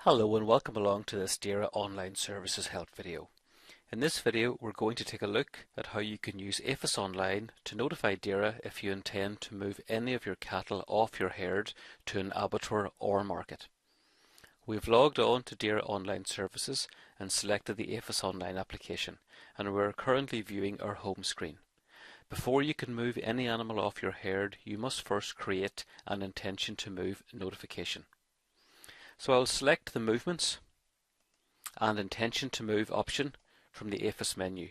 Hello and welcome along to this DARA Online Services Help video. In this video we're going to take a look at how you can use APHIS Online to notify DARA if you intend to move any of your cattle off your herd to an abattoir or market. We've logged on to DARA Online Services and selected the APHIS Online application, and we're currently viewing our home screen. Before you can move any animal off your herd, you must first create an intention to move notification. So I'll select the Movements and Intention to Move option from the APHIS menu.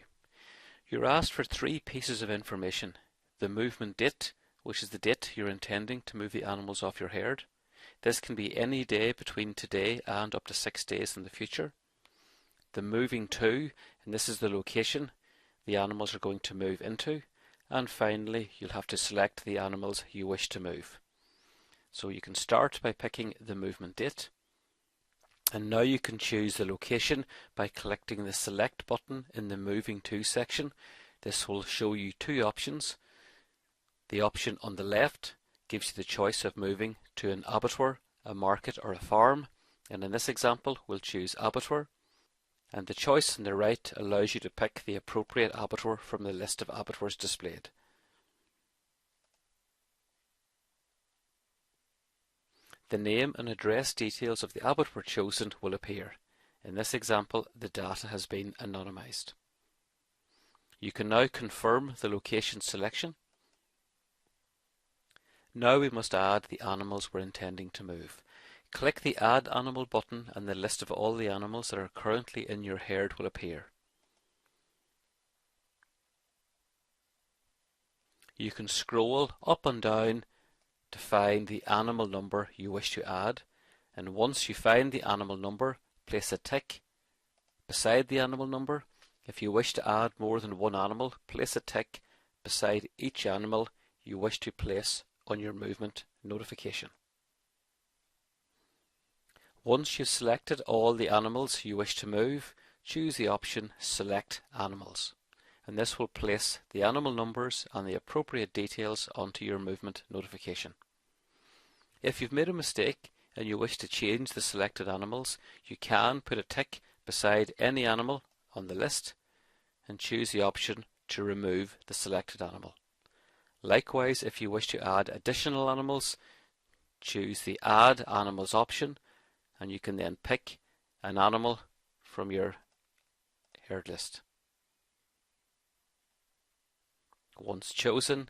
You're asked for three pieces of information: the movement date, which is the date you're intending to move the animals off your herd. This can be any day between today and up to 6 days in the future. The moving to, and this is the location the animals are going to move into. And finally, you'll have to select the animals you wish to move. So you can start by picking the movement date. And now you can choose the location by clicking the Select button in the Moving To section. This will show you two options. The option on the left gives you the choice of moving to an abattoir, a market or a farm, and in this example we'll choose abattoir. And the choice on the right allows you to pick the appropriate abattoir from the list of abattoirs displayed. The name and address details of the abattoir chosen will appear. In this example, the data has been anonymized. You can now confirm the location selection. Now we must add the animals we're intending to move. Click the Add Animal button and the list of all the animals that are currently in your herd will appear. You can scroll up and down to find the animal number you wish to add, and once you find the animal number, place a tick beside the animal number. If you wish to add more than one animal, place a tick beside each animal you wish to place on your movement notification. Once you've selected all the animals you wish to move, choose the option Select Animals, and this will place the animal numbers and the appropriate details onto your movement notification. If you've made a mistake and you wish to change the selected animals, you can put a tick beside any animal on the list and choose the option to remove the selected animal. Likewise, if you wish to add additional animals, choose the Add Animals option, and you can then pick an animal from your herd list. Once chosen,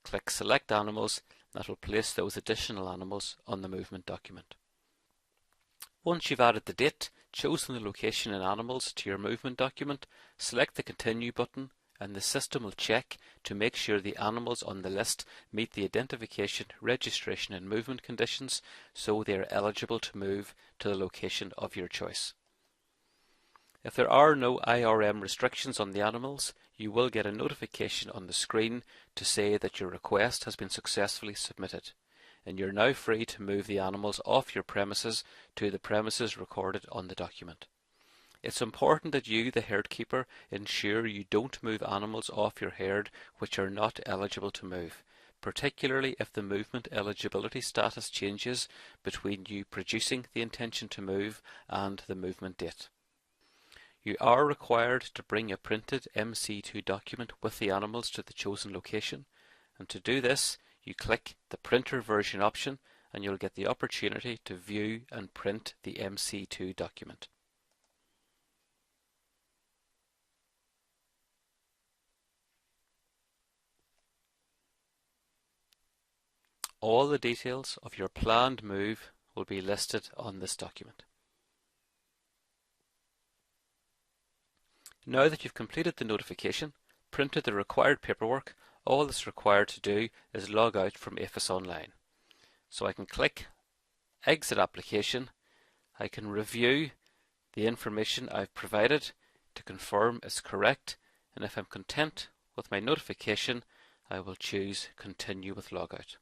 click Select Animals. That will place those additional animals on the movement document. Once you've added the date, chosen the location and animals to your movement document, select the Continue button, and the system will check to make sure the animals on the list meet the identification, registration and movement conditions, so they are eligible to move to the location of your choice. If there are no IRM restrictions on the animals, you will get a notification on the screen to say that your request has been successfully submitted, and you're now free to move the animals off your premises to the premises recorded on the document. It's important that you, the herd keeper, ensure you don't move animals off your herd which are not eligible to move, particularly if the movement eligibility status changes between you producing the intention to move and the movement date. You are required to bring a printed MC2 document with the animals to the chosen location, and to do this you click the printer version option and you'll get the opportunity to view and print the MC2 document. All the details of your planned move will be listed on this document. Now that you've completed the notification, printed the required paperwork, all that's required to do is log out from APHIS Online. So I can click Exit Application. I can review the information I've provided to confirm is correct, and if I'm content with my notification, I will choose Continue with Logout.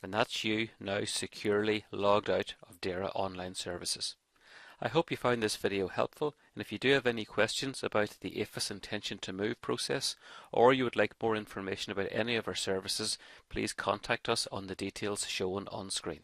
And that's you now securely logged out of DARA Online Services. I hope you found this video helpful, and if you do have any questions about the APHIS Intention to Move process, or you would like more information about any of our services, please contact us on the details shown on screen.